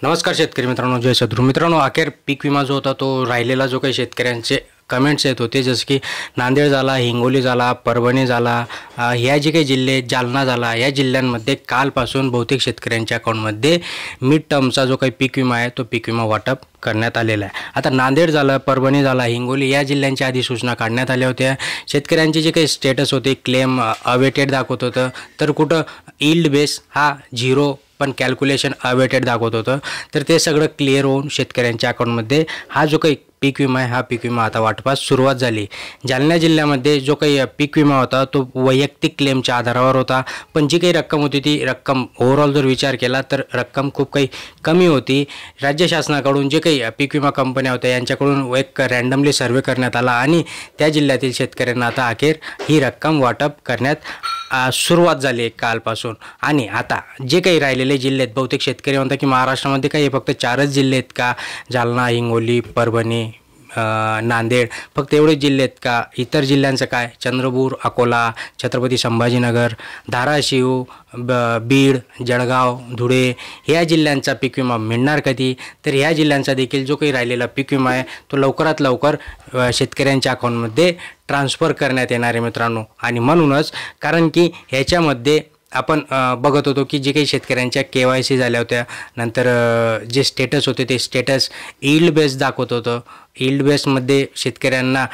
नमस्कार शेतकरी मित्रांनो, जय सद्गुरू मित्रांनो. अखेर पीक विमा जो होता तो राहिलेला जो काही शेतकऱ्यांचे कमेंट्स येत होते, जसं की नांदेड झाला, हिंगोली झाला, परभणी झाला, ह्या जे काही जिल्हे, जालना झाला, या जिल्ह्यांमध्ये कालपासून बहुतेक शेतकऱ्यांच्या अकाउंटमध्ये मिड टर्मचा जो काही पीक विमा आहे तो पीक विमा वाटप करण्यात आलेला आहे. आता नांदेड झालं, परभणी झाला, हिंगोली या जिल्ह्यांच्या अधिसूचना काढण्यात आल्या होत्या. शेतकऱ्यांचे जे काही स्टेटस होते, क्लेम अवेटेड दाखवत होतं, तर कुठं यील्ड बेस हा 0 पण कॅल्क्युलेशन अवेटेड दाखवत होतं. तर ते सगळं क्लिअर होऊन शेतकऱ्यांच्या अकाउंटमध्ये हा जो काही पीक विमा आहे, हा पीक विमा आता वाटपास सुरुवात झाली. जालना जिल्ह्यामध्ये जो काही पीक विमा होता तो वैयक्तिक क्लेमच्या आधारावर होता, पण जी काही रक्कम होती ती रक्कम ओव्हरऑल जर विचार केला तर रक्कम खूप काही कमी होती. राज्य शासनाकडून जे काही पीक विमा कंपन्या होत्या यांच्याकडून एक रँडमली सर्वे करण्यात आला आणि त्या जिल्ह्यातील शेतकऱ्यांना आता अखेर ही रक्कम वाटप करण्यात सुरुवात झाली आहे कालपासून. आणि आता जे काही राहिलेले जिल्हे आहेत, बहुतेक शेतकरी म्हणतात की महाराष्ट्रामध्ये काही फक्त 4च जिल्हे आहेत का, जालना, हिंगोली, परभणी, नांदेड, फक्त एवढेच जिल्हे आहेत का, इतर जिल्ह्यांचं काय, चंद्रपूर, अकोला, छत्रपती संभाजीनगर, धाराशिव, बीड, जळगाव, धुळे ह्या जिल्ह्यांचा पीक विमा मिळणार कधी. तर ह्या जिल्ह्यांचा देखील जो काही राहिलेला पीक विमा आहे तो लवकरात लवकर शेतकऱ्यांच्या अकाउंटमध्ये ट्रान्सफर करण्यात येणार आहे मित्रांनो. आणि म्हणूनच कारण की ह्याच्यामध्ये आपण बघत होतो की जे काही शेतकऱ्यांच्या KYC झाल्या होत्या, नंतर जे स्टेटस होते ते स्टेटस यील्ड बेस दाखवत होतं. यील्ड बेसमध्ये शेतकऱ्यांना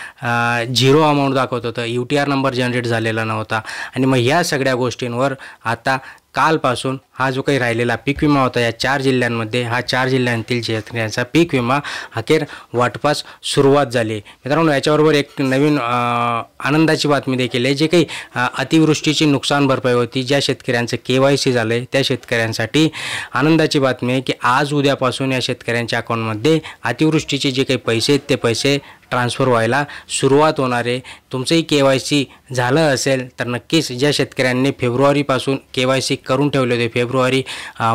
0 अमाऊंट दाखवत होतं, UTR नंबर जनरेट झालेला नव्हता. आणि मग ह्या सगळ्या गोष्टींवर आता कालपासून हा जो काही राहिलेला पीक विमा होता या 4 जिल्ह्यांमध्ये, हा 4 जिल्ह्यांतील शेतकऱ्यांचा पीक विमा अखेर वाटपास सुरुवात झाली. मित्रांनो, याच्याबरोबर एक नवीन आनंदाची बातमी देखील आहे. जे काही अतिवृष्टीची नुकसान भरपाई होती, ज्या शेतकऱ्यांचं KYC झालं आहे त्या शेतकऱ्यांसाठी आनंदाची बातमी आहे की आज उद्यापासून या शेतकऱ्यांच्या अकाउंटमध्ये अतिवृष्टीचे जे काही पैसे आहेत ते पैसे ट्रान्सफर व्हायला सुरुवात होणार आहे. तुमचंही KYC झालं असेल तर नक्कीच ज्या शेतकऱ्यांनी फेब्रुवारीपासून KYC करून ठेवले होते, फेब्रुवारी,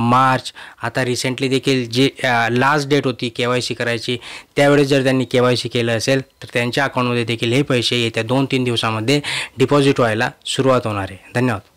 मार्च, आता रिसेंटली देखील जे लास्ट डेट होती KYC करायची त्यावेळेस जर त्यांनी KYC केलं असेल तर त्यांच्या अकाउंटमध्ये देखील हे पैसे येत्या 2-3 दिवसामध्ये डिपॉझिट व्हायला सुरुवात होणार आहे. धन्यवाद.